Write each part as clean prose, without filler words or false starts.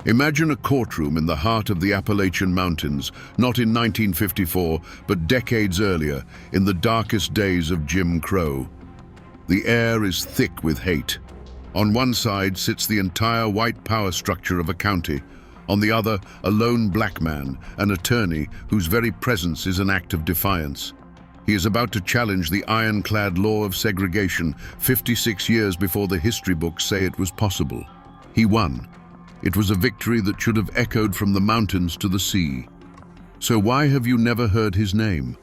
Imagine a courtroom in the heart of the Appalachian Mountains, not in 1954, but decades earlier, in the darkest days of Jim Crow. The air is thick with hate. On one side sits the entire white power structure of a county. On the other, a lone black man, an attorney whose very presence is an act of defiance. He is about to challenge the ironclad law of segregation 56 years before the history books say it was possible. He won. It was a victory that should have echoed from the mountains to the sea. So why have you never heard his name?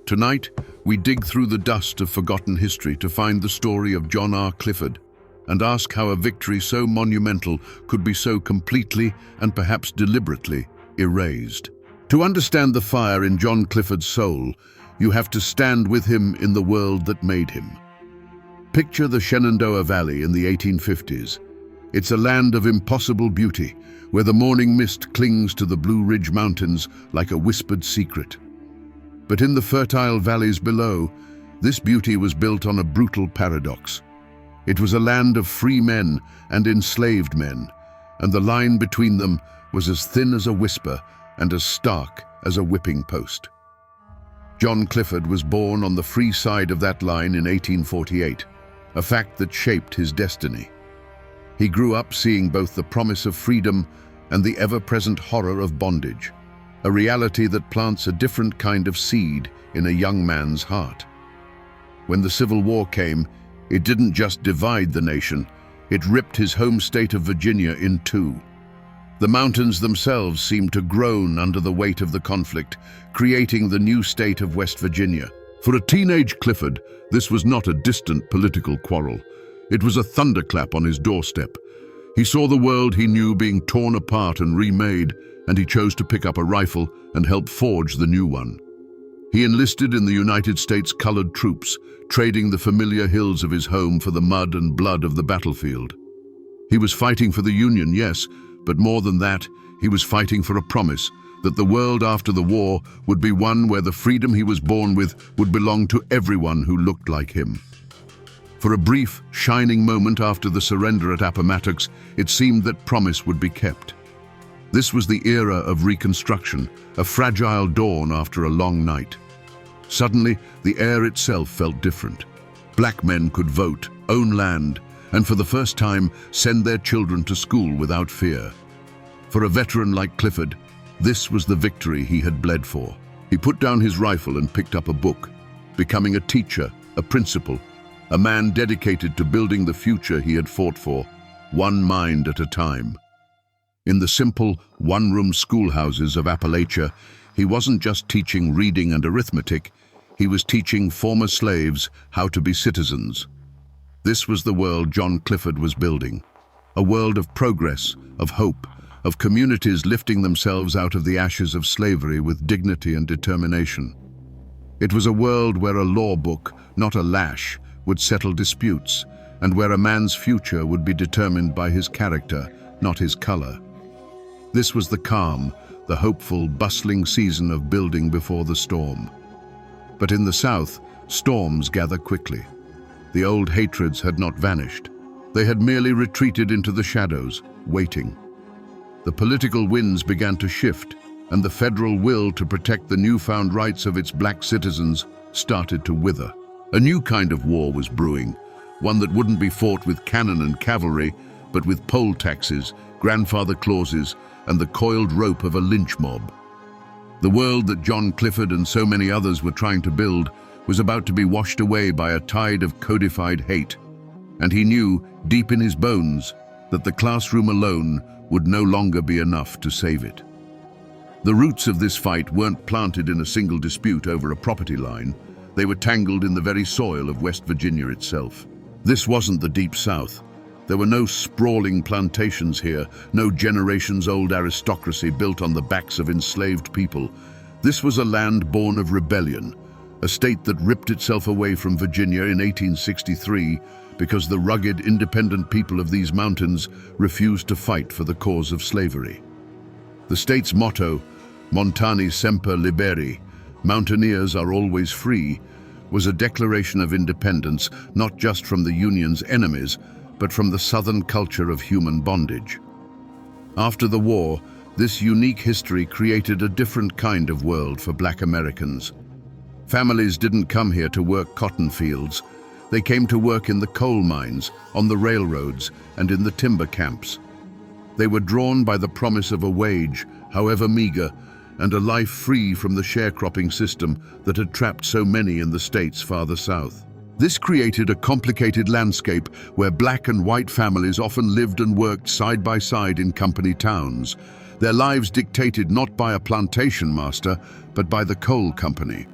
Tonight, we dig through the dust of forgotten history to find the story of John R. Clifford and ask how a victory so monumental could be so completely and perhaps deliberately erased. To understand the fire in John Clifford's soul, you have to stand with him in the world that made him. Picture the Shenandoah Valley in the 1850s. It's a land of impossible beauty, where the morning mist clings to the Blue Ridge Mountains like a whispered secret. But in the fertile valleys below, this beauty was built on a brutal paradox. It was a land of free men and enslaved men, and the line between them was as thin as a whisper and as stark as a whipping post. John Clifford was born on the free side of that line in 1848, a fact that shaped his destiny. He grew up seeing both the promise of freedom and the ever-present horror of bondage, a reality that plants a different kind of seed in a young man's heart. When the Civil War came, it didn't just divide the nation, it ripped his home state of Virginia in two. The mountains themselves seemed to groan under the weight of the conflict, creating the new state of West Virginia. For a teenage Clifford, this was not a distant political quarrel. It was a thunderclap on his doorstep. He saw the world he knew being torn apart and remade, and he chose to pick up a rifle and help forge the new one. He enlisted in the United States Colored Troops, trading the familiar hills of his home for the mud and blood of the battlefield. He was fighting for the Union, yes, but more than that, he was fighting for a promise that the world after the war would be one where the freedom he was born with would belong to everyone who looked like him. For a brief, shining moment after the surrender at Appomattox, it seemed that promise would be kept. This was the era of Reconstruction, a fragile dawn after a long night. Suddenly, the air itself felt different. Black men could vote, own land, and for the first time, send their children to school without fear. For a veteran like Clifford, this was the victory he had bled for. He put down his rifle and picked up a book, becoming a teacher, a principal, a man dedicated to building the future he had fought for, one mind at a time. In the simple, one-room schoolhouses of Appalachia, he wasn't just teaching reading and arithmetic, he was teaching former slaves how to be citizens. This was the world John Clifford was building, a world of progress, of hope, of communities lifting themselves out of the ashes of slavery with dignity and determination. It was a world where a law book, not a lash, would settle disputes, and where a man's future would be determined by his character, not his color. This was the calm, the hopeful, bustling season of building before the storm. But in the South, storms gather quickly. The old hatreds had not vanished. They had merely retreated into the shadows, waiting. The political winds began to shift, and the federal will to protect the newfound rights of its black citizens started to wither. A new kind of war was brewing, one that wouldn't be fought with cannon and cavalry, but with poll taxes, grandfather clauses, and the coiled rope of a lynch mob. The world that John Clifford and so many others were trying to build was about to be washed away by a tide of codified hate, and he knew, deep in his bones, that the classroom alone would no longer be enough to save it. The roots of this fight weren't planted in a single dispute over a property line. They were tangled in the very soil of West Virginia itself. This wasn't the Deep South. There were no sprawling plantations here, no generations-old aristocracy built on the backs of enslaved people. This was a land born of rebellion, a state that ripped itself away from Virginia in 1863 because the rugged, independent people of these mountains refused to fight for the cause of slavery. The state's motto, Montani Semper Liberi, Mountaineers are always free, was a declaration of independence not just from the Union's enemies, but from the Southern culture of human bondage. After the war, this unique history created a different kind of world for Black Americans. Families didn't come here to work cotton fields. They came to work in the coal mines, on the railroads, and in the timber camps. They were drawn by the promise of a wage, however meager, and a life free from the sharecropping system that had trapped so many in the states farther south. This created a complicated landscape where black and white families often lived and worked side by side in company towns, their lives dictated not by a plantation master, but by the coal company.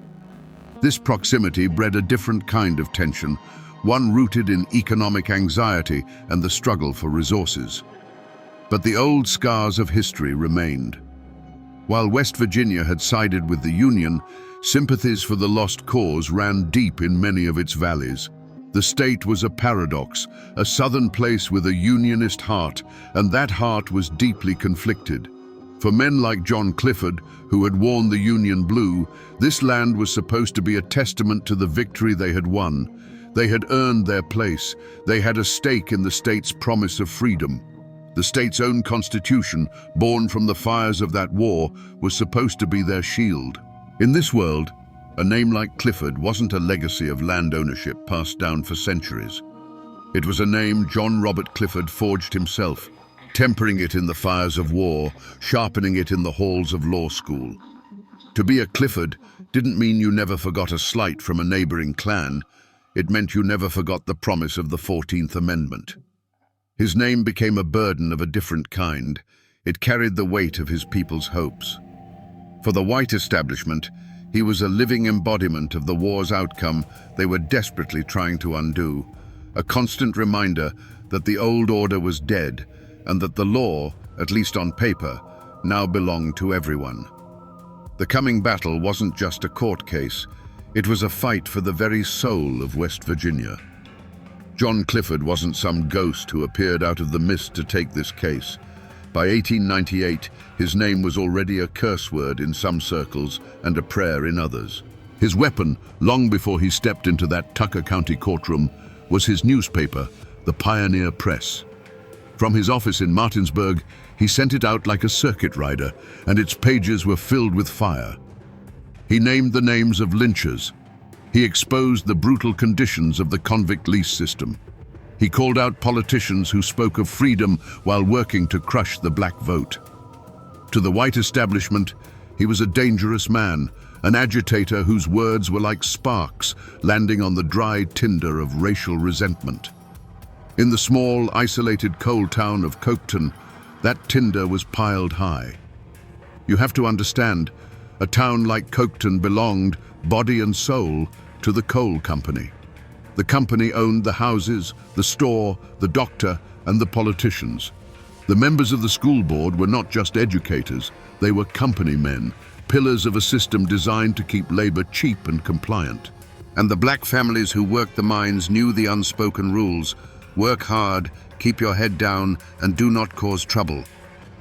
This proximity bred a different kind of tension, one rooted in economic anxiety and the struggle for resources. But the old scars of history remained. While West Virginia had sided with the Union, sympathies for the lost cause ran deep in many of its valleys. The state was a paradox, a southern place with a Unionist heart, and that heart was deeply conflicted. For men like John Clifford, who had worn the Union blue, this land was supposed to be a testament to the victory they had won. They had earned their place. They had a stake in the state's promise of freedom. The state's own constitution, born from the fires of that war, was supposed to be their shield. In this world, a name like Clifford wasn't a legacy of land ownership passed down for centuries. It was a name John Robert Clifford forged himself, tempering it in the fires of war, sharpening it in the halls of law school. To be a Clifford didn't mean you never forgot a slight from a neighboring clan. It meant you never forgot the promise of the 14th Amendment. His name became a burden of a different kind. It carried the weight of his people's hopes. For the white establishment, he was a living embodiment of the war's outcome they were desperately trying to undo, a constant reminder that the old order was dead and that the law, at least on paper, now belonged to everyone. The coming battle wasn't just a court case, it was a fight for the very soul of West Virginia. John Clifford wasn't some ghost who appeared out of the mist to take this case. By 1898, his name was already a curse word in some circles and a prayer in others. His weapon, long before he stepped into that Tucker County courtroom, was his newspaper, the Pioneer Press. From his office in Martinsburg, he sent it out like a circuit rider, and its pages were filled with fire. He named the names of lynchers. He exposed the brutal conditions of the convict lease system. He called out politicians who spoke of freedom while working to crush the black vote. To the white establishment, he was a dangerous man, an agitator whose words were like sparks landing on the dry tinder of racial resentment. In the small, isolated coal town of Coketon, that tinder was piled high. You have to understand, a town like Coketon belonged, body and soul, to the coal company. The company owned the houses, the store, the doctor, and the politicians. The members of the school board were not just educators, they were company men, pillars of a system designed to keep labor cheap and compliant. And the black families who worked the mines knew the unspoken rules: work hard, keep your head down, and do not cause trouble.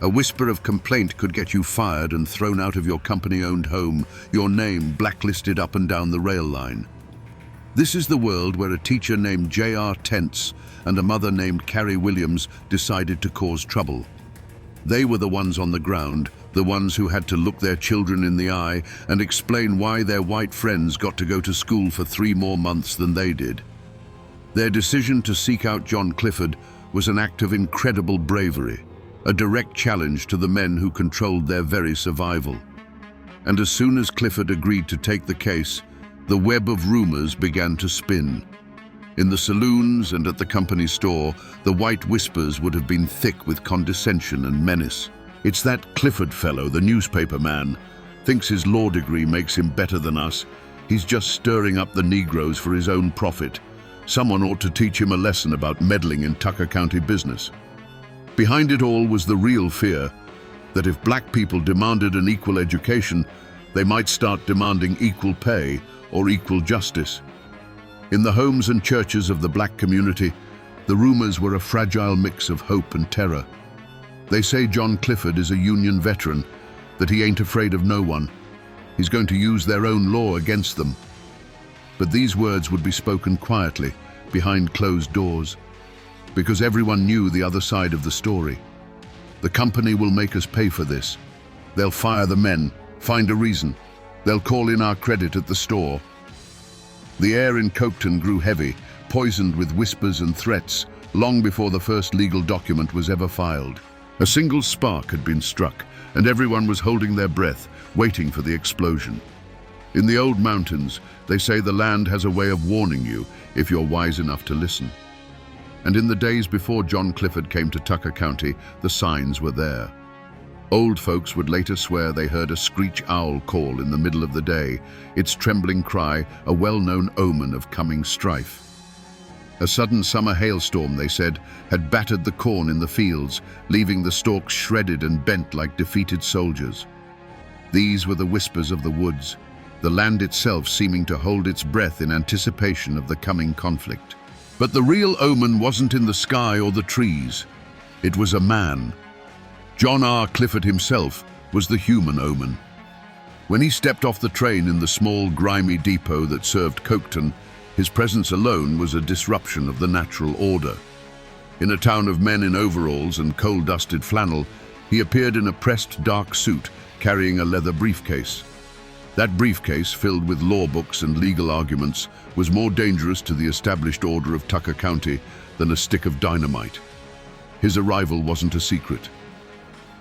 A whisper of complaint could get you fired and thrown out of your company-owned home, your name blacklisted up and down the rail line. This is the world where a teacher named J.R. Tents and a mother named Carrie Williams decided to cause trouble. They were the ones on the ground, the ones who had to look their children in the eye and explain why their white friends got to go to school for 3 more months than they did. Their decision to seek out John Clifford was an act of incredible bravery, a direct challenge to the men who controlled their very survival. And as soon as Clifford agreed to take the case, the web of rumors began to spin. In the saloons and at the company store, the white whispers would have been thick with condescension and menace. It's that Clifford fellow, the newspaper man, thinks his law degree makes him better than us. He's just stirring up the Negroes for his own profit. Someone ought to teach him a lesson about meddling in Tucker County business. Behind it all was the real fear that if black people demanded an equal education, they might start demanding equal pay or equal justice. In the homes and churches of the black community, the rumors were a fragile mix of hope and terror. They say John Clifford is a Union veteran, that he ain't afraid of no one. He's going to use their own law against them. But these words would be spoken quietly, behind closed doors, because everyone knew the other side of the story. The company will make us pay for this. They'll fire the men, find a reason. They'll call in our credit at the store. The air in Coketon grew heavy, poisoned with whispers and threats, long before the first legal document was ever filed. A single spark had been struck, and everyone was holding their breath, waiting for the explosion. In the old mountains, they say the land has a way of warning you if you're wise enough to listen. And in the days before John Clifford came to Tucker County, the signs were there. Old folks would later swear they heard a screech owl call in the middle of the day, its trembling cry a well-known omen of coming strife. A sudden summer hailstorm, they said, had battered the corn in the fields, leaving the stalks shredded and bent like defeated soldiers. These were the whispers of the woods, the land itself seeming to hold its breath in anticipation of the coming conflict. But the real omen wasn't in the sky or the trees. It was a man. John R. Clifford himself was the human omen. When he stepped off the train in the small, grimy depot that served Coketon, his presence alone was a disruption of the natural order. In a town of men in overalls and coal-dusted flannel, he appeared in a pressed dark suit, carrying a leather briefcase. That briefcase, filled with law books and legal arguments, was more dangerous to the established order of Tucker County than a stick of dynamite. His arrival wasn't a secret.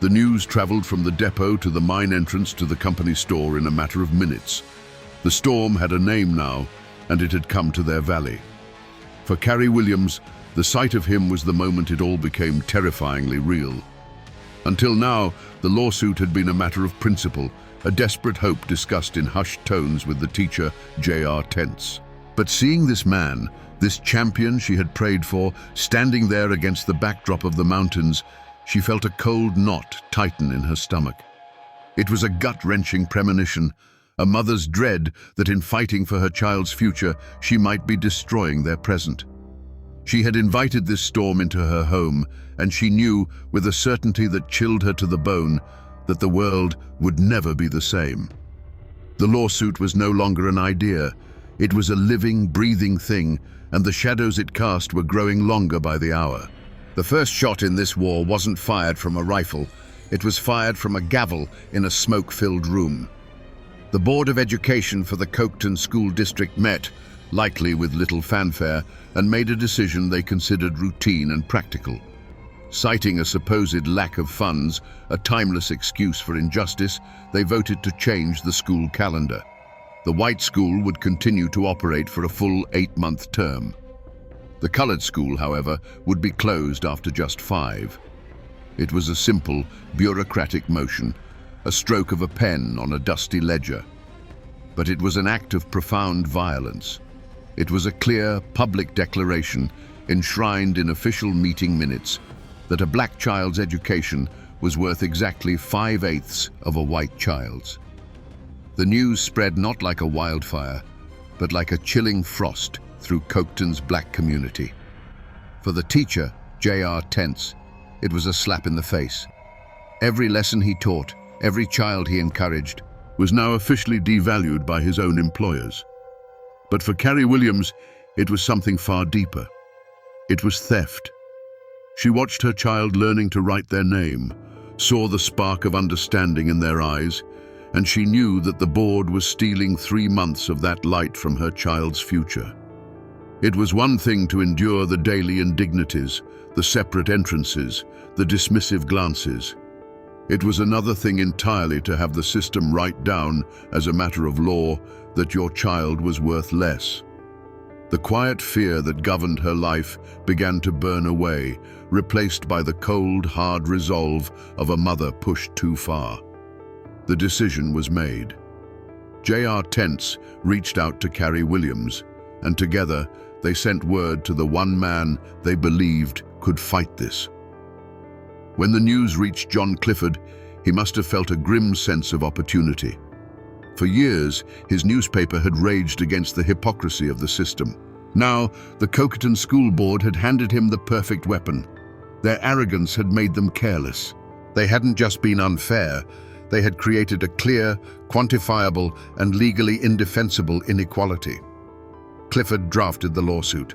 The news traveled from the depot to the mine entrance to the company store in a matter of minutes. The storm had a name now, and it had come to their valley. For Carrie Williams, the sight of him was the moment it all became terrifyingly real. Until now, the lawsuit had been a matter of principle, a desperate hope discussed in hushed tones with the teacher, J.R. Tents. But seeing this man, this champion she had prayed for, standing there against the backdrop of the mountains, she felt a cold knot tighten in her stomach. It was a gut-wrenching premonition, a mother's dread that in fighting for her child's future, she might be destroying their present. She had invited this storm into her home, and she knew, with a certainty that chilled her to the bone, that the world would never be the same. The lawsuit was no longer an idea. It was a living, breathing thing, and the shadows it cast were growing longer by the hour. The first shot in this war wasn't fired from a rifle. It was fired from a gavel in a smoke-filled room. The Board of Education for the Coketon School District met, likely with little fanfare, and made a decision they considered routine and practical. Citing a supposed lack of funds, a timeless excuse for injustice, they voted to change the school calendar. The white school would continue to operate for a full 8-month term. The colored school, however, would be closed after just 5. It was a simple, bureaucratic motion, a stroke of a pen on a dusty ledger. But it was an act of profound violence. It was a clear, public declaration, enshrined in official meeting minutes, that a black child's education was worth exactly 5/8 of a white child's. The news spread not like a wildfire, but like a chilling frost through Coketon's black community. For the teacher, J.R. Tents, it was a slap in the face. Every lesson he taught, every child he encouraged, was now officially devalued by his own employers. But for Carrie Williams, it was something far deeper. It was theft. She watched her child learning to write their name, saw the spark of understanding in their eyes, and she knew that the board was stealing 3 months of that light from her child's future. It was one thing to endure the daily indignities, the separate entrances, the dismissive glances. It was another thing entirely to have the system write down, as a matter of law, that your child was worth less. The quiet fear that governed her life began to burn away, replaced by the cold, hard resolve of a mother pushed too far. The decision was made. J.R. Tents reached out to Carrie Williams, and together they sent word to the one man they believed could fight this. When the news reached John Clifford, he must have felt a grim sense of opportunity. For years, his newspaper had raged against the hypocrisy of the system. Now, the Coketon School Board had handed him the perfect weapon. Their arrogance had made them careless. They hadn't just been unfair, they had created a clear, quantifiable, and legally indefensible inequality. Clifford drafted the lawsuit.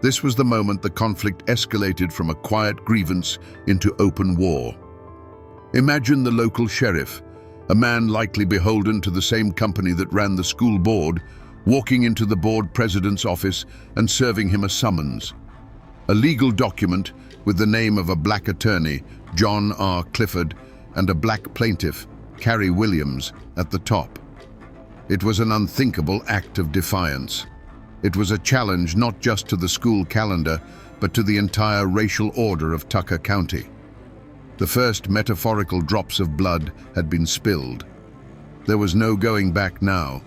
This was the moment the conflict escalated from a quiet grievance into open war. Imagine the local sheriff, a man likely beholden to the same company that ran the school board, walking into the board president's office and serving him a summons. A legal document with the name of a black attorney, John R. Clifford, and a black plaintiff, Carrie Williams, at the top. It was an unthinkable act of defiance. It was a challenge not just to the school calendar, but to the entire racial order of Tucker County. The first metaphorical drops of blood had been spilled. There was no going back now.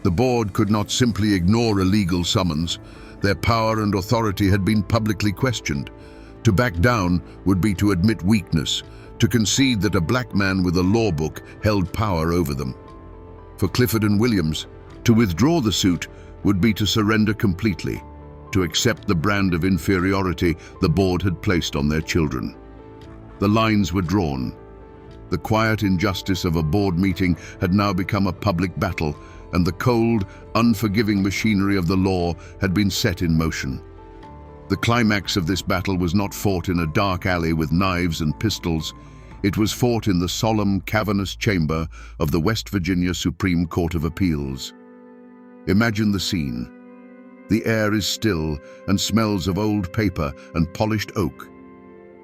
The board could not simply ignore a legal summons. Their power and authority had been publicly questioned. To back down would be to admit weakness, to concede that a black man with a law book held power over them. For Clifford and Williams, to withdraw the suit would be to surrender completely, to accept the brand of inferiority the board had placed on their children. The lines were drawn. The quiet injustice of a board meeting had now become a public battle, and the cold, unforgiving machinery of the law had been set in motion. The climax of this battle was not fought in a dark alley with knives and pistols. It was fought in the solemn, cavernous chamber of the West Virginia Supreme Court of Appeals. Imagine the scene. The air is still and smells of old paper and polished oak.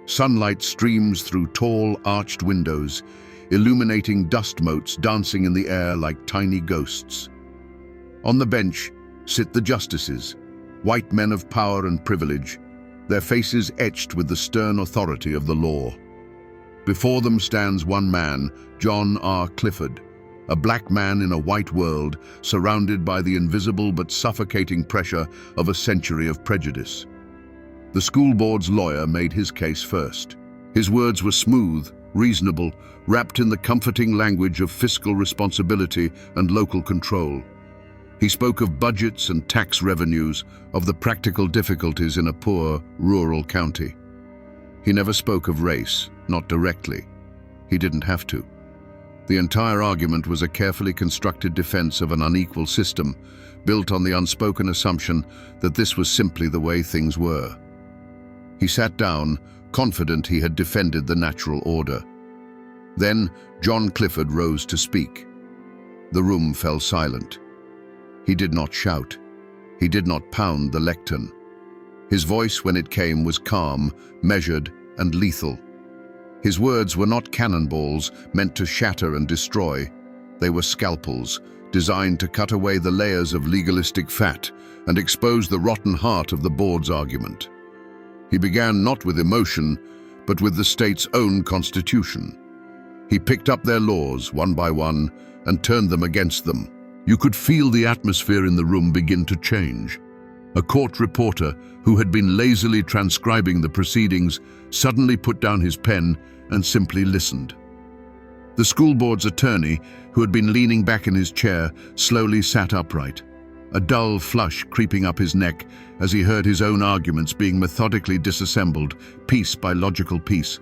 Sunlight streams through tall, arched windows, illuminating dust motes dancing in the air like tiny ghosts. On the bench sit the justices, white men of power and privilege, their faces etched with the stern authority of the law. Before them stands one man, John R. Clifford, a black man in a white world, surrounded by the invisible but suffocating pressure of a century of prejudice. The school board's lawyer made his case first. His words were smooth, reasonable, wrapped in the comforting language of fiscal responsibility and local control. He spoke of budgets and tax revenues, of the practical difficulties in a poor, rural county. He never spoke of race, not directly. He didn't have to. The entire argument was a carefully constructed defense of an unequal system, built on the unspoken assumption that this was simply the way things were. He sat down, confident he had defended the natural order. Then John Clifford rose to speak. The room fell silent. He did not shout. He did not pound the lectern. His voice, when it came, was calm, measured, and lethal. His words were not cannonballs meant to shatter and destroy. They were scalpels, designed to cut away the layers of legalistic fat and expose the rotten heart of the board's argument. He began not with emotion, but with the state's own constitution. He picked up their laws, one by one, and turned them against them. You could feel the atmosphere in the room begin to change. A court reporter, who had been lazily transcribing the proceedings, suddenly put down his pen and simply listened. The school board's attorney, who had been leaning back in his chair, slowly sat upright, a dull flush creeping up his neck as he heard his own arguments being methodically disassembled, piece by logical piece.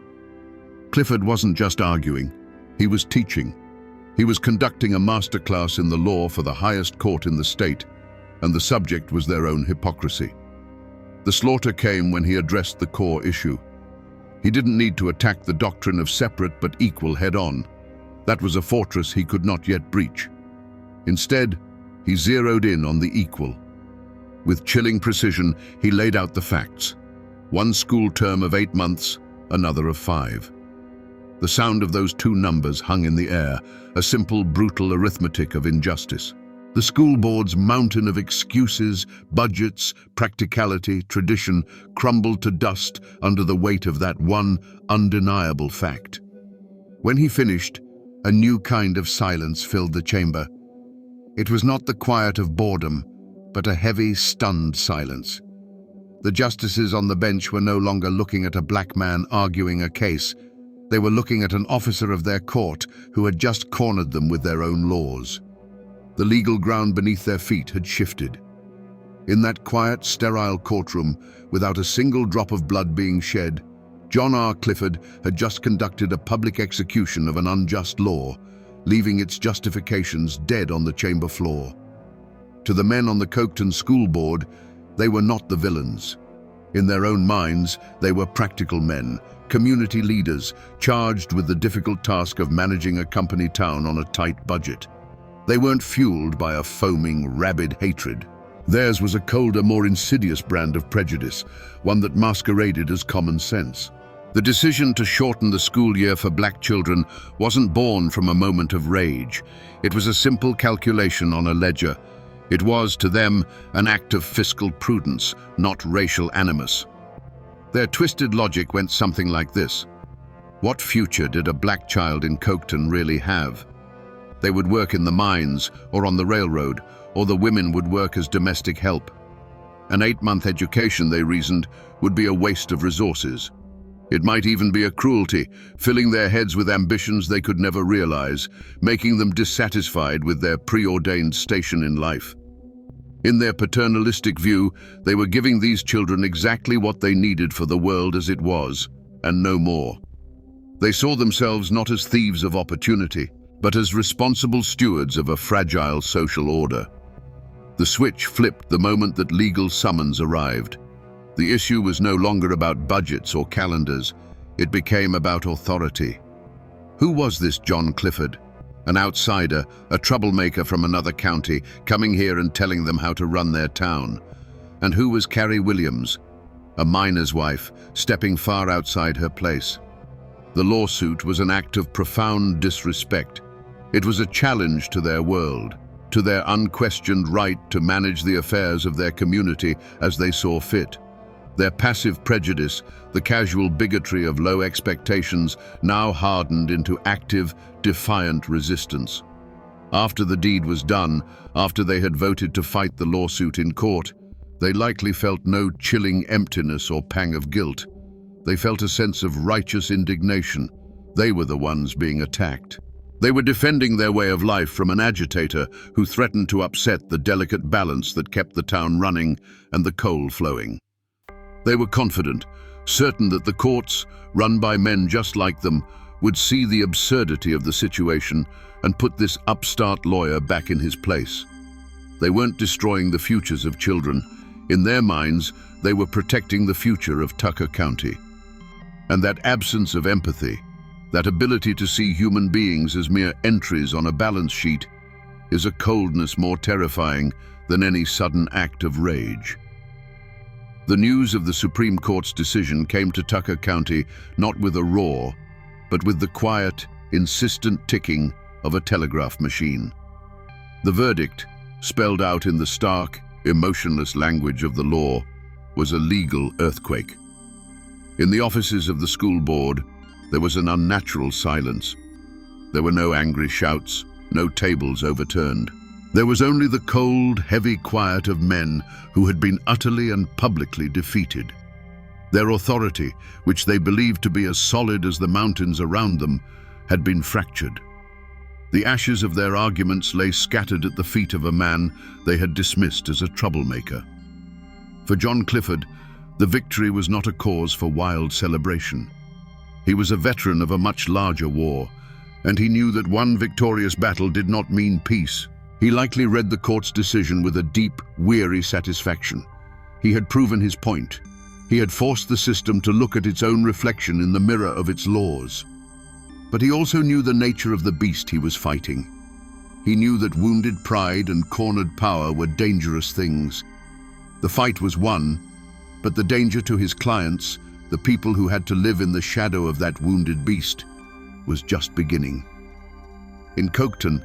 Clifford wasn't just arguing, he was teaching. He was conducting a masterclass in the law for the highest court in the state, and the subject was their own hypocrisy. The slaughter came when he addressed the core issue. He didn't need to attack the doctrine of separate but equal head-on. That was a fortress he could not yet breach. Instead, he zeroed in on the equal. With chilling precision, he laid out the facts. One school term of 8 months, another of 5. The sound of those two numbers hung in the air, a simple, brutal arithmetic of injustice. The school board's mountain of excuses, budgets, practicality, tradition crumbled to dust under the weight of that one undeniable fact. When he finished, a new kind of silence filled the chamber. It was not the quiet of boredom, but a heavy, stunned silence. The justices on the bench were no longer looking at a black man arguing a case. They were looking at an officer of their court who had just cornered them with their own laws. The legal ground beneath their feet had shifted. In that quiet, sterile courtroom, without a single drop of blood being shed, John R. Clifford had just conducted a public execution of an unjust law, leaving its justifications dead on the chamber floor. To the men on the Coketon school board, they were not the villains. In their own minds, they were practical men, community leaders, charged with the difficult task of managing a company town on a tight budget. They weren't fueled by a foaming, rabid hatred. Theirs was a colder, more insidious brand of prejudice, one that masqueraded as common sense. The decision to shorten the school year for black children wasn't born from a moment of rage. It was a simple calculation on a ledger. It was, to them, an act of fiscal prudence, not racial animus. Their twisted logic went something like this. What future did a black child in Coketon really have? They would work in the mines or on the railroad, or the women would work as domestic help. An 8-month education, they reasoned, would be a waste of resources. It might even be a cruelty, filling their heads with ambitions they could never realize, making them dissatisfied with their preordained station in life. In their paternalistic view, they were giving these children exactly what they needed for the world as it was, and no more. They saw themselves not as thieves of opportunity, but as responsible stewards of a fragile social order. The switch flipped the moment that legal summons arrived. The issue was no longer about budgets or calendars. It became about authority. Who was this John Clifford? An outsider, a troublemaker from another county, coming here and telling them how to run their town. And who was Carrie Williams? A miner's wife, stepping far outside her place. The lawsuit was an act of profound disrespect. It was a challenge to their world, to their unquestioned right to manage the affairs of their community as they saw fit. Their passive prejudice, the casual bigotry of low expectations, now hardened into active, defiant resistance. After the deed was done, after they had voted to fight the lawsuit in court, they likely felt no chilling emptiness or pang of guilt. They felt a sense of righteous indignation. They were the ones being attacked. They were defending their way of life from an agitator who threatened to upset the delicate balance that kept the town running and the coal flowing. They were confident, certain that the courts, run by men just like them, would see the absurdity of the situation and put this upstart lawyer back in his place. They weren't destroying the futures of children. In their minds, they were protecting the future of Tucker County. And that absence of empathy, that ability to see human beings as mere entries on a balance sheet, is a coldness more terrifying than any sudden act of rage. The news of the Supreme Court's decision came to Tucker County not with a roar, but with the quiet, insistent ticking of a telegraph machine. The verdict, spelled out in the stark, emotionless language of the law, was a legal earthquake. In the offices of the school board, there was an unnatural silence. There were no angry shouts, no tables overturned. There was only the cold, heavy quiet of men who had been utterly and publicly defeated. Their authority, which they believed to be as solid as the mountains around them, had been fractured. The ashes of their arguments lay scattered at the feet of a man they had dismissed as a troublemaker. For John Clifford, the victory was not a cause for wild celebration. He was a veteran of a much larger war, and he knew that one victorious battle did not mean peace. He likely read the court's decision with a deep, weary satisfaction. He had proven his point. He had forced the system to look at its own reflection in the mirror of its laws. But he also knew the nature of the beast he was fighting. He knew that wounded pride and cornered power were dangerous things. The fight was won, but the danger to his clients, the people who had to live in the shadow of that wounded beast, was just beginning. In Coketon,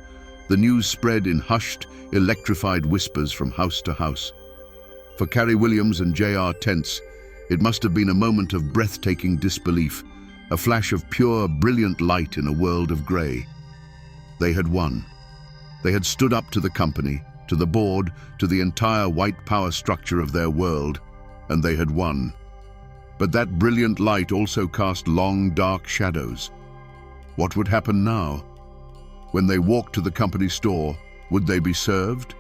the news spread in hushed, electrified whispers from house to house. For Carrie Williams and J.R. Tents, it must have been a moment of breathtaking disbelief, a flash of pure, brilliant light in a world of grey. They had won. They had stood up to the company, to the board, to the entire white power structure of their world, and they had won. But that brilliant light also cast long, dark shadows. What would happen now? When they walked to the company store, would they be served?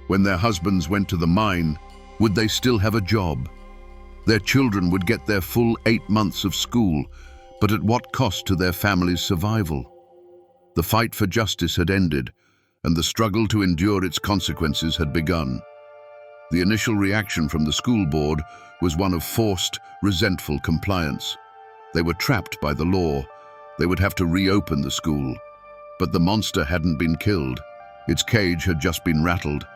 When their husbands went to the mine, would they still have a job? Their children would get their full 8 months of school, but at what cost to their family's survival? The fight for justice had ended, and the struggle to endure its consequences had begun. The initial reaction from the school board was one of forced, resentful compliance. They were trapped by the law. They would have to reopen the school. But the monster hadn't been killed. Its cage had just been rattled.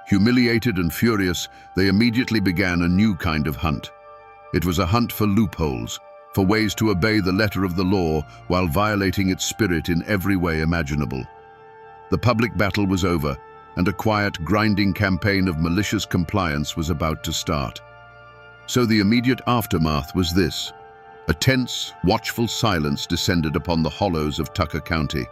Humiliated and furious, they immediately began a new kind of hunt. It was a hunt for loopholes, for ways to obey the letter of the law while violating its spirit in every way imaginable. The public battle was over, and a quiet, grinding campaign of malicious compliance was about to start. So the immediate aftermath was this. A tense, watchful silence descended upon the hollows of Tucker County.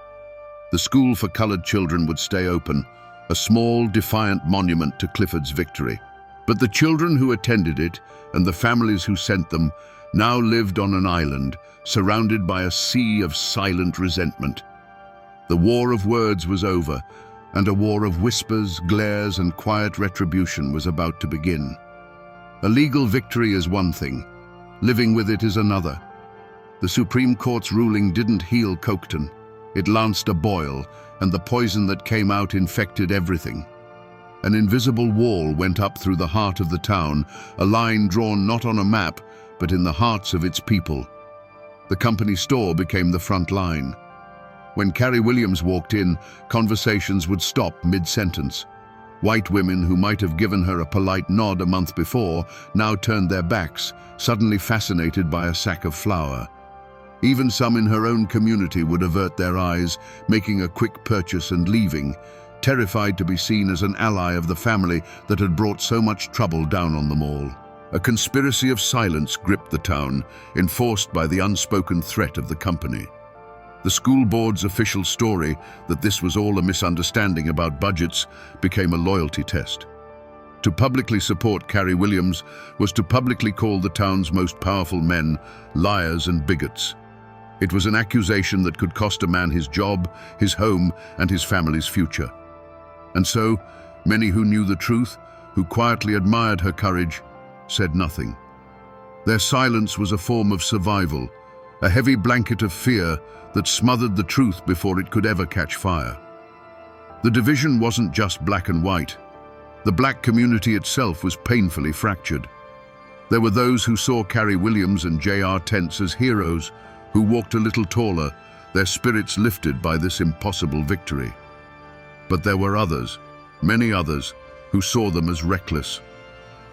The school for colored children would stay open, a small, defiant monument to Clifford's victory. But the children who attended it, and the families who sent them, now lived on an island, surrounded by a sea of silent resentment. The war of words was over, and a war of whispers, glares, and quiet retribution was about to begin. A legal victory is one thing. Living with it is another. The Supreme Court's ruling didn't heal Coketon. It lanced a boil, and the poison that came out infected everything. An invisible wall went up through the heart of the town, a line drawn not on a map, but in the hearts of its people. The company store became the front line. When Carrie Williams walked in, conversations would stop mid-sentence. White women who might have given her a polite nod a month before now turned their backs, suddenly fascinated by a sack of flour. Even some in her own community would avert their eyes, making a quick purchase and leaving, terrified to be seen as an ally of the family that had brought so much trouble down on them all. A conspiracy of silence gripped the town, enforced by the unspoken threat of the company. The school board's official story that this was all a misunderstanding about budgets became a loyalty test. To publicly support Carrie Williams was to publicly call the town's most powerful men liars and bigots. It was an accusation that could cost a man his job, his home, and his family's future. And so, many who knew the truth, who quietly admired her courage, said nothing. Their silence was a form of survival, a heavy blanket of fear that smothered the truth before it could ever catch fire. The division wasn't just black and white. The black community itself was painfully fractured. There were those who saw Carrie Williams and J.R. Tents as heroes, who walked a little taller, their spirits lifted by this impossible victory. But there were others, many others, who saw them as reckless.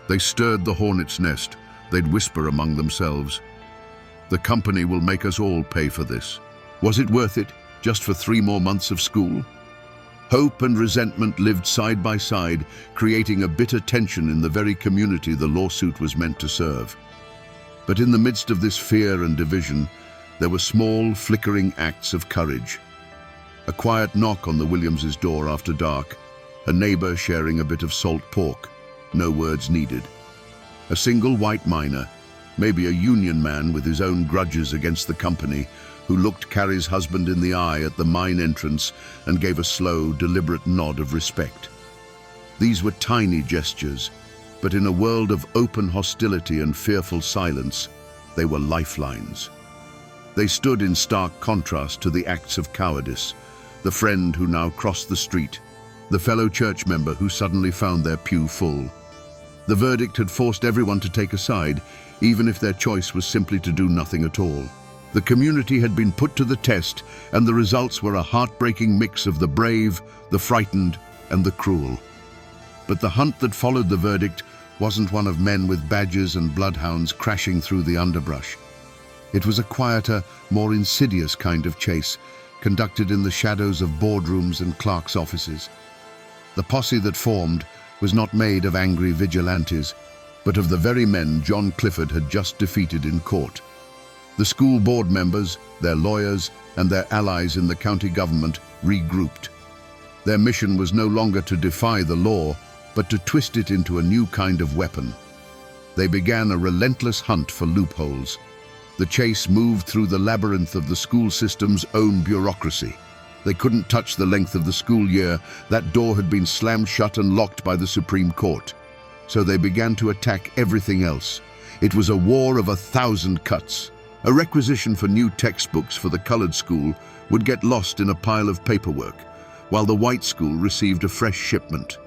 They stirred the hornet's nest. They'd whisper among themselves, "The company will make us all pay for this." Was it worth it, just for 3 more months of school? Hope and resentment lived side by side, creating a bitter tension in the very community the lawsuit was meant to serve. But in the midst of this fear and division, there were small, flickering acts of courage. A quiet knock on the Williams' door after dark, a neighbor sharing a bit of salt pork, no words needed. A single white miner, maybe a union man with his own grudges against the company, who looked Carrie's husband in the eye at the mine entrance and gave a slow, deliberate nod of respect. These were tiny gestures, but in a world of open hostility and fearful silence, they were lifelines. They stood in stark contrast to the acts of cowardice, the friend who now crossed the street, the fellow church member who suddenly found their pew full. The verdict had forced everyone to take a side, even if their choice was simply to do nothing at all. The community had been put to the test, and the results were a heartbreaking mix of the brave, the frightened, and the cruel. But the hunt that followed the verdict wasn't one of men with badges and bloodhounds crashing through the underbrush. It was a quieter, more insidious kind of chase, conducted in the shadows of boardrooms and clerks' offices. The posse that formed was not made of angry vigilantes, but of the very men John Clifford had just defeated in court. The school board members, their lawyers, and their allies in the county government regrouped. Their mission was no longer to defy the law, but to twist it into a new kind of weapon. They began a relentless hunt for loopholes. The chase moved through the labyrinth of the school system's own bureaucracy. They couldn't touch the length of the school year. That door had been slammed shut and locked by the Supreme Court. So they began to attack everything else. It was a war of 1,000 cuts. A requisition for new textbooks for the colored school would get lost in a pile of paperwork, while the white school received a fresh shipment.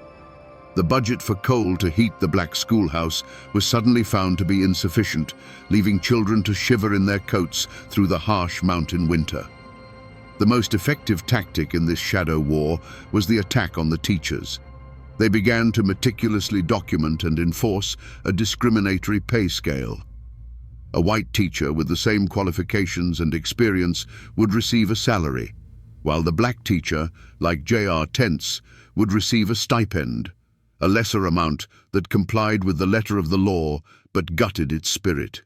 The budget for coal to heat the black schoolhouse was suddenly found to be insufficient, leaving children to shiver in their coats through the harsh mountain winter. The most effective tactic in this shadow war was the attack on the teachers. They began to meticulously document and enforce a discriminatory pay scale. A white teacher with the same qualifications and experience would receive a salary, while the black teacher, like J.R. Tents, would receive a stipend, a lesser amount that complied with the letter of the law but gutted its spirit.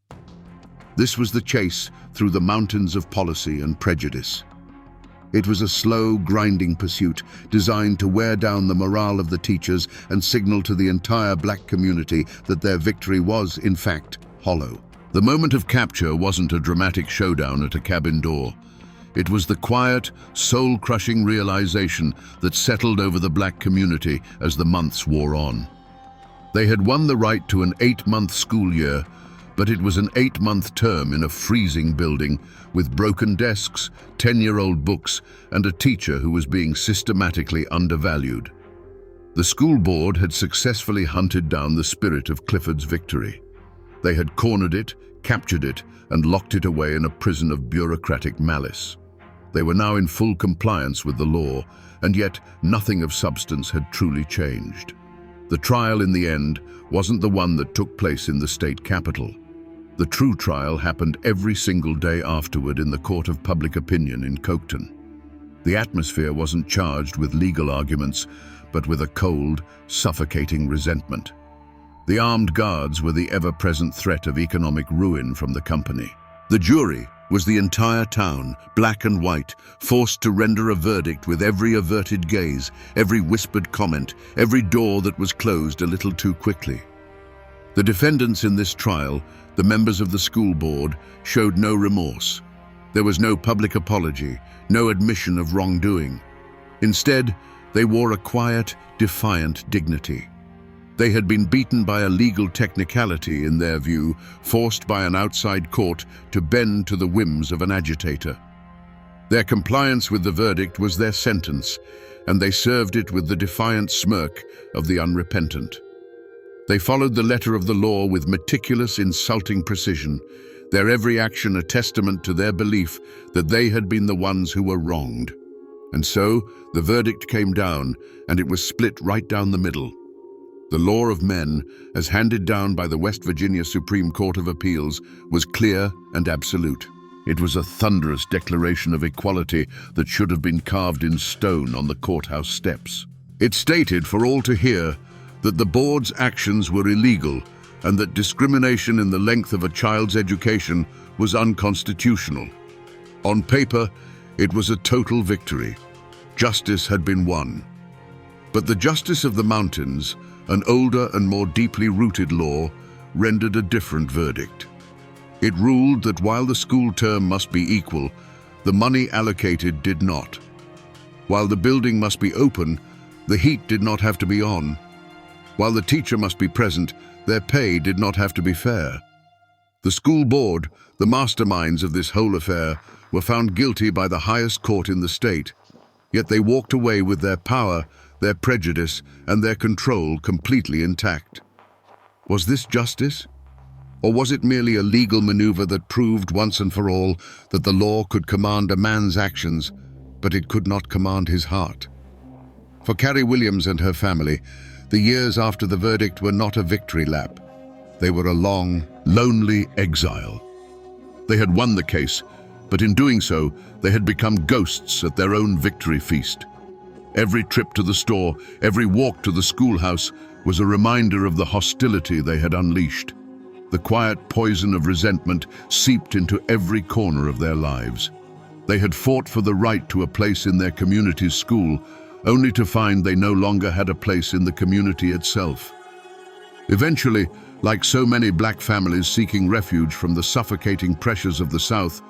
This was the chase through the mountains of policy and prejudice. It was a slow, grinding pursuit designed to wear down the morale of the teachers and signal to the entire black community that their victory was, in fact, hollow. The moment of capture wasn't a dramatic showdown at a cabin door. It was the quiet, soul-crushing realization that settled over the black community as the months wore on. They had won the right to an 8-month school year, but it was an 8-month term in a freezing building with broken desks, 10-year-old books, and a teacher who was being systematically undervalued. The school board had successfully hunted down the spirit of Clifford's victory. They had cornered it, captured it, and locked it away in a prison of bureaucratic malice. They were now in full compliance with the law, and yet nothing of substance had truly changed. The trial in the end wasn't the one that took place in the state capitol. The true trial happened every single day afterward in the court of public opinion in Coketon. The atmosphere wasn't charged with legal arguments, but with a cold, suffocating resentment. The armed guards were the ever-present threat of economic ruin from the company. The jury was the entire town, black and white, forced to render a verdict with every averted gaze, every whispered comment, every door that was closed a little too quickly. The defendants in this trial, the members of the school board, showed no remorse. There was no public apology, no admission of wrongdoing. Instead, they wore a quiet, defiant dignity. They had been beaten by a legal technicality, in their view, forced by an outside court to bend to the whims of an agitator. Their compliance with the verdict was their sentence, and they served it with the defiant smirk of the unrepentant. They followed the letter of the law with meticulous, insulting precision, their every action a testament to their belief that they had been the ones who were wronged. And so, the verdict came down, and it was split right down the middle. The law of men, as handed down by the West Virginia Supreme Court of Appeals, was clear and absolute. It was a thunderous declaration of equality that should have been carved in stone on the courthouse steps. It stated for all to hear that the board's actions were illegal and that discrimination in the length of a child's education was unconstitutional. On paper, it was a total victory. Justice had been won. But the justice of the mountains, an older and more deeply rooted law, rendered a different verdict. It ruled that while the school term must be equal, the money allocated did not. While the building must be open, the heat did not have to be on. While the teacher must be present, their pay did not have to be fair. The school board, the masterminds of this whole affair, were found guilty by the highest court in the state, yet they walked away with their power, their prejudice, and their control completely intact. Was this justice? Or was it merely a legal maneuver that proved once and for all that the law could command a man's actions, but it could not command his heart? For Carrie Williams and her family, the years after the verdict were not a victory lap. They were a long, lonely exile. They had won the case, but in doing so, they had become ghosts at their own victory feast. Every trip to the store, every walk to the schoolhouse was a reminder of the hostility they had unleashed. The quiet poison of resentment seeped into every corner of their lives. They had fought for the right to a place in their community's school, only to find they no longer had a place in the community itself. Eventually, like so many black families seeking refuge from the suffocating pressures of the South,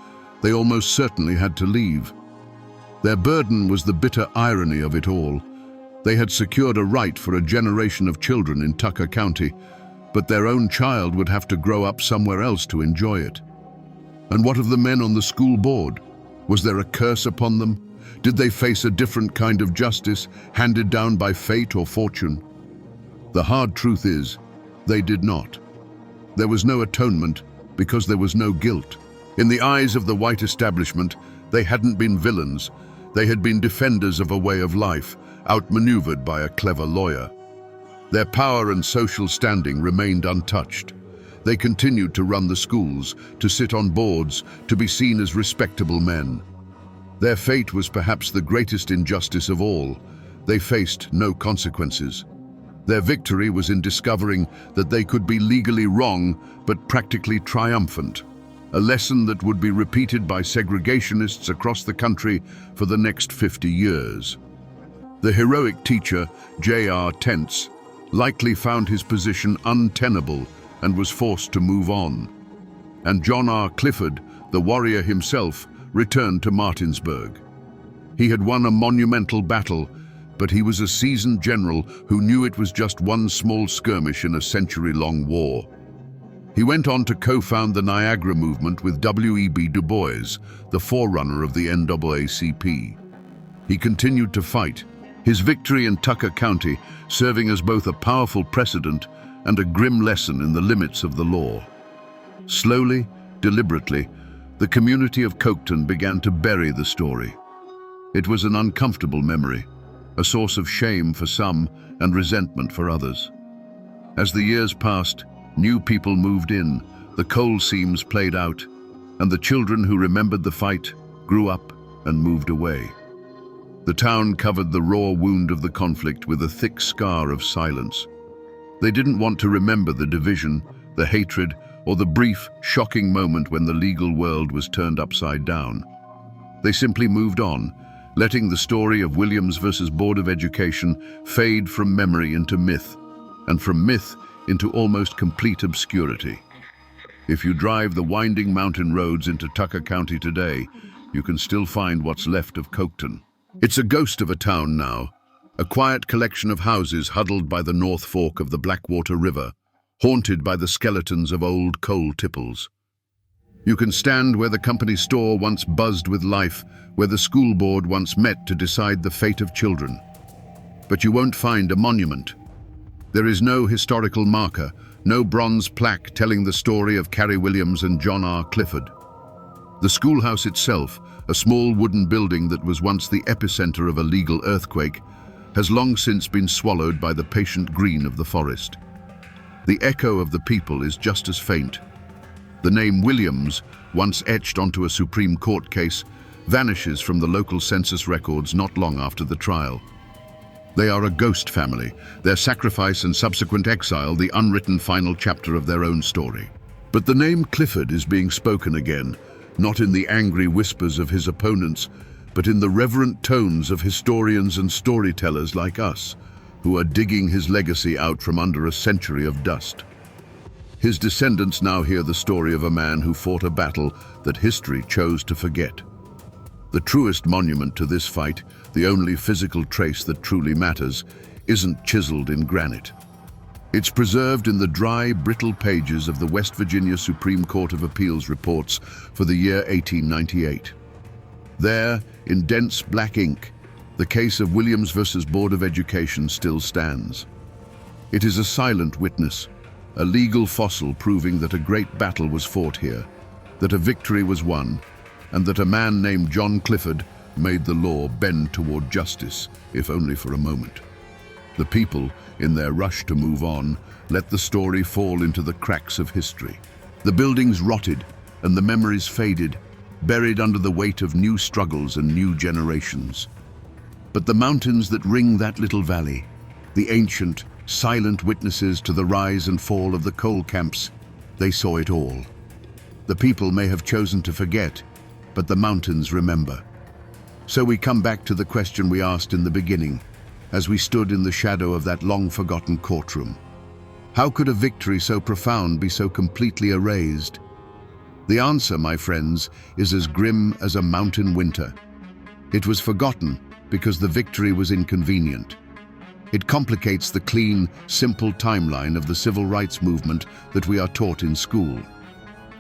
they almost certainly had to leave. Their burden was the bitter irony of it all. They had secured a right for a generation of children in Tucker County, but their own child would have to grow up somewhere else to enjoy it. And what of the men on the school board? Was there a curse upon them? Did they face a different kind of justice, handed down by fate or fortune? The hard truth is, they did not. There was no atonement because there was no guilt. In the eyes of the white establishment, they hadn't been villains. They had been defenders of a way of life, outmaneuvered by a clever lawyer. Their power and social standing remained untouched. They continued to run the schools, to sit on boards, to be seen as respectable men. Their fate was perhaps the greatest injustice of all. They faced no consequences. Their victory was in discovering that they could be legally wrong, but practically triumphant. A lesson that would be repeated by segregationists across the country for the next 50 years. The heroic teacher, J.R. Tents, likely found his position untenable and was forced to move on. And John R. Clifford, the warrior himself, returned to Martinsburg. He had won a monumental battle, but he was a seasoned general who knew it was just one small skirmish in a century-long war. He went on to co-found the Niagara movement with W.E.B. Du Bois, the forerunner of the NAACP. He continued to fight, his victory in Tucker County serving as both a powerful precedent and a grim lesson in the limits of the law. Slowly, deliberately, the community of Coketon began to bury the story. It was an uncomfortable memory, a source of shame for some and resentment for others. As the years passed, new people moved in, the coal seams played out, and the children who remembered the fight grew up and moved away. The town covered the raw wound of the conflict with a thick scar of silence. They didn't want to remember the division, the hatred, or the brief, shocking moment when the legal world was turned upside down. They simply moved on, letting the story of Williams versus Board of Education fade from memory into myth, and from myth into almost complete obscurity. If you drive the winding mountain roads into Tucker County today, you can still find what's left of Coketon. It's a ghost of a town now, a quiet collection of houses huddled by the North Fork of the Blackwater River, haunted by the skeletons of old coal tipples. You can stand where the company store once buzzed with life, where the school board once met to decide the fate of children. But you won't find a monument. There is no historical marker, no bronze plaque telling the story of Carrie Williams and John R. Clifford. The schoolhouse itself, a small wooden building that was once the epicenter of a legal earthquake, has long since been swallowed by the patient green of the forest. The echo of the people is just as faint. The name Williams, once etched onto a Supreme Court case, vanishes from the local census records not long after the trial. They are a ghost family, their sacrifice and subsequent exile the unwritten final chapter of their own story. But the name Clifford is being spoken again, not in the angry whispers of his opponents, but in the reverent tones of historians and storytellers like us, who are digging his legacy out from under a century of dust. His descendants now hear the story of a man who fought a battle that history chose to forget. The truest monument to this fight, the only physical trace that truly matters, isn't chiseled in granite. It's preserved in the dry, brittle pages of the West Virginia Supreme Court of Appeals reports for the year 1898. There, in dense black ink, the case of Williams versus Board of Education still stands. It is a silent witness, a legal fossil proving that a great battle was fought here, that a victory was won, and that a man named John Clifford made the law bend toward justice, if only for a moment. The people, in their rush to move on, let the story fall into the cracks of history. The buildings rotted, and the memories faded, buried under the weight of new struggles and new generations. But the mountains that ring that little valley, the ancient, silent witnesses to the rise and fall of the coal camps, they saw it all. The people may have chosen to forget, but the mountains remember. So we come back to the question we asked in the beginning, as we stood in the shadow of that long-forgotten courtroom. How could a victory so profound be so completely erased? The answer, my friends, is as grim as a mountain winter. It was forgotten because the victory was inconvenient. It complicates the clean, simple timeline of the civil rights movement that we are taught in school.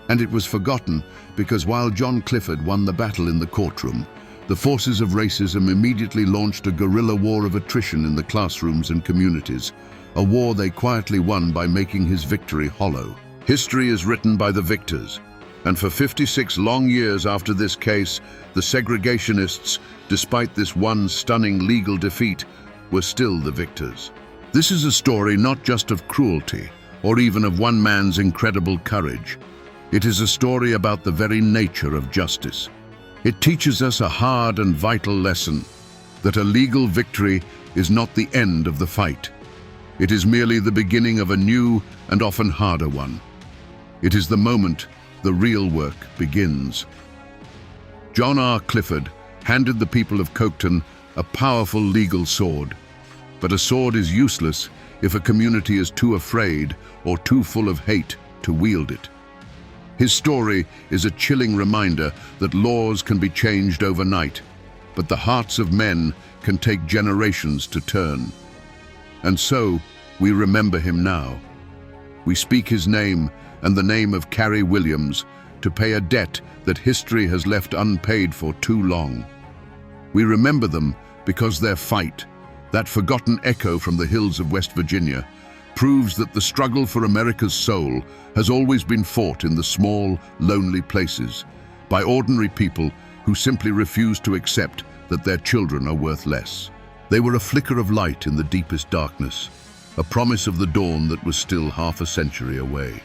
And it was forgotten because while John Clifford won the battle in the courtroom, the forces of racism immediately launched a guerrilla war of attrition in the classrooms and communities, a war they quietly won by making his victory hollow. History is written by the victors, and for 56 long years after this case, the segregationists, despite this one stunning legal defeat, were still the victors. This is a story not just of cruelty, or even of one man's incredible courage. It is a story about the very nature of justice. It teaches us a hard and vital lesson, that a legal victory is not the end of the fight. It is merely the beginning of a new and often harder one. It is the moment the real work begins. John R. Clifford handed the people of Coketon a powerful legal sword. But a sword is useless if a community is too afraid or too full of hate to wield it. His story is a chilling reminder that laws can be changed overnight, but the hearts of men can take generations to turn. And so, we remember him now. We speak his name and the name of Carrie Williams to pay a debt that history has left unpaid for too long. We remember them because their fight, that forgotten echo from the hills of West Virginia, proves that the struggle for America's soul has always been fought in the small, lonely places, by ordinary people who simply refuse to accept that their children are worth less. They were a flicker of light in the deepest darkness, a promise of the dawn that was still half a century away.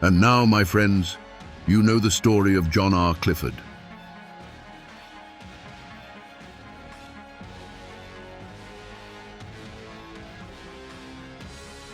And now, my friends, you know the story of John R. Clifford.